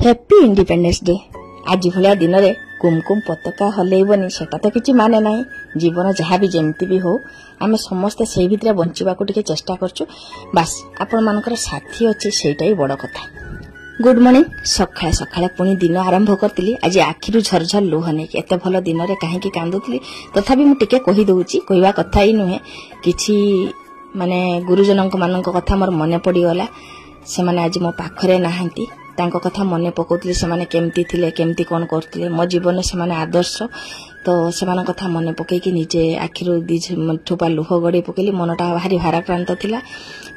Happy independence day. आज भाया दिन में कुमकुम पताका हलैबनी सेटा तो किसी माने ना। जीवन जहाँ भी जमती भी हो आम समस्ते से भितर बंचा टे चेष्टा करछु। बास आपण मानकर साथी अच्छे सेटा ही बड़ कथा। Good morning. सकाଳେ ସକାଳେ पुणी दिन आरंभ करी। आज आखिरु झरझर लुह नहीं एत भल दिन में कहीं कांदुली तथापि मुझे कही दौची कहवा कथा ही नुहे किछि माने गुरुजन मान कथा मोर मन पड़गला। से माने आज मो पाखरे नाहांती तांको कथा मन पकाउतली से केमती थिले केमती कौन करते मो जीवन से आदर्श तो से कथा मन पकईकि निजे आखिरु दी ठोपा लुह गड़े पकईली। मनटा भारी भाराक्रांत थिला।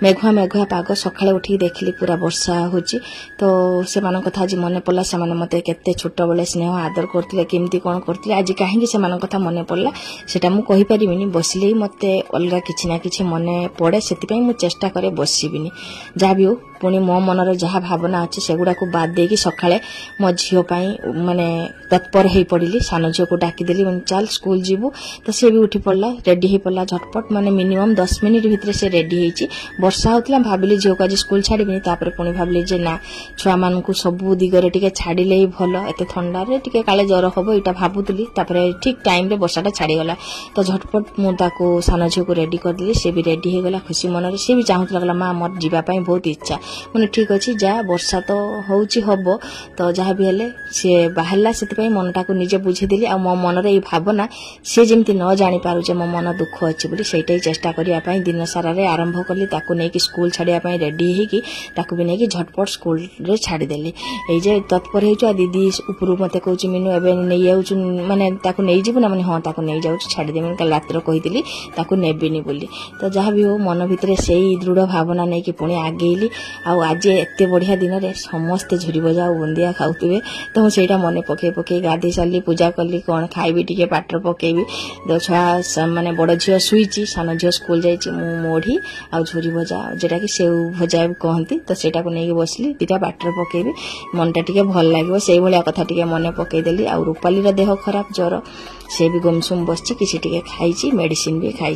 मेघुआ मेघुआ पाग सकाळे उठी देखली पूरा वर्षा होची तो से कथा आज मन पड़ला। से मते केते छोट बेले स्नेह आदर करथिले केमती कोन करथिले आज काहेकि से कथा मन पड़ला सेटा मु कहि परिबिनी। बसिले मते अलगा किछि ना किछि मन पड़े सेति पई मु चेष्टा करे बसिबिनी। जा भी हो पुणी मो मनर जहाँ भावना अच्छे सेगुड़ा को बाद देकी सकाळे मो झील माने तत्पर हो पड़ी। सान झील को डाकीदेली चल स्कूल जीवु तो सी भी उठी पड़ला रेडी हो पड़ला झटपट माने मिनिमम 10 मिनिट भितर से रेडी होईची। वर्षा होतला भाबिली झील को आज स्कूल छाड़ीबिनी तापर पुणी भाबिली जे ना छुआ मान को सबु दिगरे टिके छाड़िले ही भल एते ठंडा रे टिके काले जर हबो एटा भाबुतली। तापर ठीक टाइम रे वर्षाटा छाड़ी गला तो झटपट मु ताको सान झील को रेडी कर देली। से भी रेडी हो गला खुशी मन रे। से भी चाहूतला गला मां मोर जीवा पई बहुत इच्छा मैंने ठीक अच्छे जा वर्षा तो होची हबो तो जहाँ भी हेले सी बाहरला से मनटा को निजे बुझीदेली। आ मो मनर ये भावना सी जमी न जानी पारु जे मो मन दुख अच्छे बोली सेटा चेष्टा करने दिन सारा आरंभ कली। ताकू नहीं स्कूल छाड़िया रेडी होगी ताकू भी नहीं झटपट स्कूल रे छाड़ीदेली। ये तत्पर हो दीदी ऊपर मत कह मीनू एवं नहीं माने ताकू नहीं जीवु ना मैंने हाँ ताकू नहीं जाऊँ छाड़देवी कल रात कही ताकू नेबिनी बोली। तो जहाँ भी हो मन भितर से दृढ़ भावना नहीं कि पुणी आगेली। आज एत बढ़िया दिन में समस्ते झुरी बजा बुंदिया खाऊे तो मुझे मन पकई पकई गाधे सारी पूजा कली कौन खाइबी टे पाटर पकेबी तो छुआ माने बड़ झील शुईची सान झील स्कूल जाइए मोढ़ी आ झुरी भजा जोटा कि सेव भजा कहती तो सेटा को नहीं बसली दीटा पाटर पकेबी मनटा टे भल लगे से भाया कथा टे मन पकईदेली। आ रूपाली देह खराब ज्वर से भी गुमसुम बस किसी टे खाई मेडिसिन भी खाई।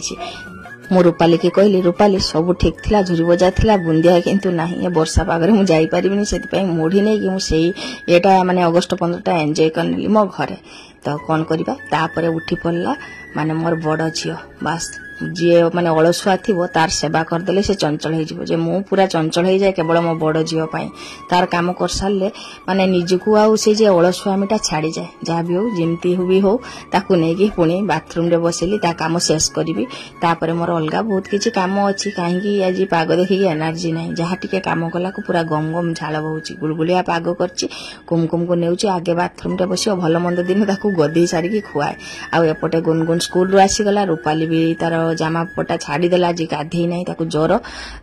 मु रूपाली की कहली रूपाली सब ठीक थिला झुरी बजा थिला बुंदिया किंतु नाही वर्षा पागरे मु जाई परिबिनी सेति मोढ़ी नहीं कि मुझे एटा माने अगस्ट 15 एंजॉय करली मो घरे। तो कौन करिबा तापरे उठी पड़ला माने मोर बड़ झियो बास जी माने अलसुआ थी तार सेवा करदेले से चंचल हो जे मु पूरा चंचल हो जाए केवल मो बड़ झियो पाई तार काम कर सारे माने निजकू आउ से जे अलसुआमीटा छाड़ी जाए। जहाँ भी हो जमती भी हो ताकू नहीं पुणी बाथरूम रे बसिली ता काम शेष करी। तापर मोर अलगा बहुत किसी काम अच्छी कहीं आज पाग देखिए एनर्जी ना जहाँ टिके काम कला को पूरा गम गम झाड़ बहुची गुलगुलिया पाग कर कुमकुम को नेउची आगे बाथरूम रे बस भल मंद दिन ताकू गदे सारिकी खुआए। आउ एपटे गुनगुन स्कूल रू आसीगला रूपाली भी तार जामा पटा छाड़ीदेला आज गाधे ना ताकू ज्वर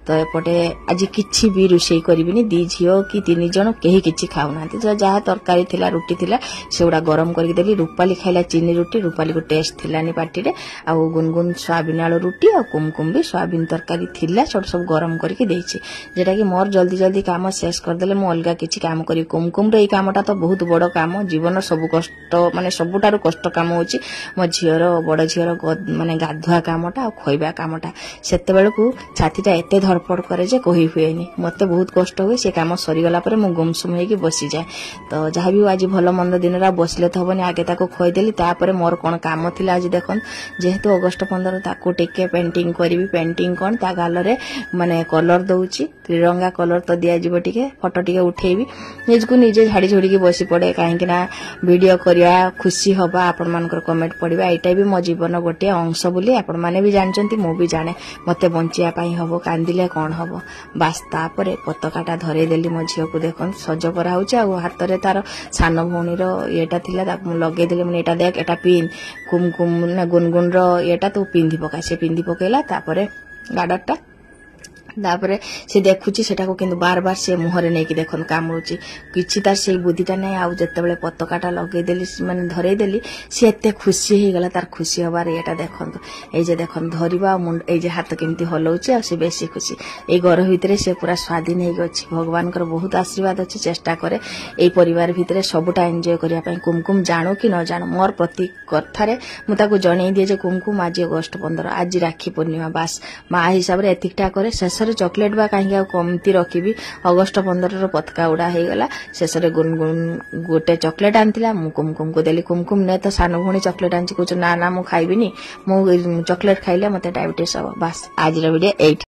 तो एपटे आज किछि भी रोषे करी दी झील कि 3 जन कहीं किछि खाऊना तो जहाँ तरकारी थिला रुटी थिला सेगुड़ा गरम करके देली। रूपाली खाइला चीनी रुटी रूपाली को टेस्ट थिलानी पार्टी रे आ गुनगुन सोयाबीन आलू रुटी आ कुमकुम भी सोयाबीन तरकारी थिला सब गरम करके देछि जेटा कि मोर जल्दी जल्दी काम शेष करदेले मु अलगा किछि काम करी। कुमकुम रे कामटा तो बहुत बड़ काम जीवन सब कष्ट माने सबुठारु कष्ट काम होछि मो झीर बड़ झीर माने गाधुआ कामटा आ खोइबा कामटा सेते बेलकू छातीटा एते धड़पड़ करे जे कहि हुएनी मते बहुत कष्ट हुए से काम सरीगला पर मु गुमसुम होइकी बसी जाए। तो जहाँ भी आज भल मंद दिन बसले तो हबनी आगे ताको खोईदेली। तापर मोर कौन काम थिला आज देखन जेहेतु अगस्ट 15 ताको टिके पेंटिंग करी पेंटिंग कौन ता गालरे माने कलर दउची त्रिरंगा कलर तो दिया जिवो टिके फोटो टिके उठेबी निजको निजे झाड़ी झोड़ी की बसी पड़े कहीं ना वीडियो करिया खुशी हबा आपण मानकर कमेंट पड़िबा एटा भी मो जीवन गोटे अंश बोली आपण माने भी जानचंती मु भी जाने मते बंचिया पाई हबो कांदिले कौन हबो बास। तापर पताकाटा धरे देली मो झियो को देखन सज करा होचा आ हाथ रे तार सान भौणी रो एटा थिला ताकू लगे देले मने एटा देख एटा पिन कुमकुम ना गुनगुन रो एटा तो पिंधि पका से पिंधि पकेला तापर गाडरटा तापर से देखुची सेटा को किंतु बार बार से मुहरे नहीं कि देखन कामुची किछि तार से बुद्धिटा नहीं आउ जत्ते पताकाटा लगे देली माने धरे देली से एते खुशी हो गला। तार खुशी हबार एटा देखन ए जे देखन धरिबा मुंड ए जे हाथ केमती हलौची आ से बेसी खुशी ए घर भितरे से पूरा स्वाधीन हो गछि। भगवान कर बहुत आशीर्वाद अछि चेष्टा करे ए परिवार भितरे सबुटा एन्जॉय करिया पई। कुमकुम जानो कि न जानो मोर प्रति कथारे मु ताको जणै दिए जे कुमकुम आज अगस्ट 15 आज राखी पूर्णिमा बास माँ हिसाब रे एतिकटा करे शेष ଶେଷରେ ଚକୋଲେଟ ବା କାହିଁକି ଆଉ କମତି ରଖିବି ଅଗଷ୍ଟ 15 ପତାକା ଉଡା ହେଇଗଲା ଶେଷରେ ଗୁନଗୁନ ଗୋଟେ ଚକୋଲେଟ ଆଣିଥିଲା ମୁଁ କୁମକୁମକୁ ଦେଲି କୁମକୁମ ନେ ତ ସାନ ଭଉଣୀ ଚକୋଲେଟ ଆଣିଛି କହୁଛୁ ନା ମୁଁ ଖାଇବିନି ମୁଁ ଚକୋଲେଟ ଖାଇଲେ ମତେ ଡାଇବେଟିସ୍ ହବ ବାସ୍ ଆଜିର ଭିଡିଓ ଏଇଠି।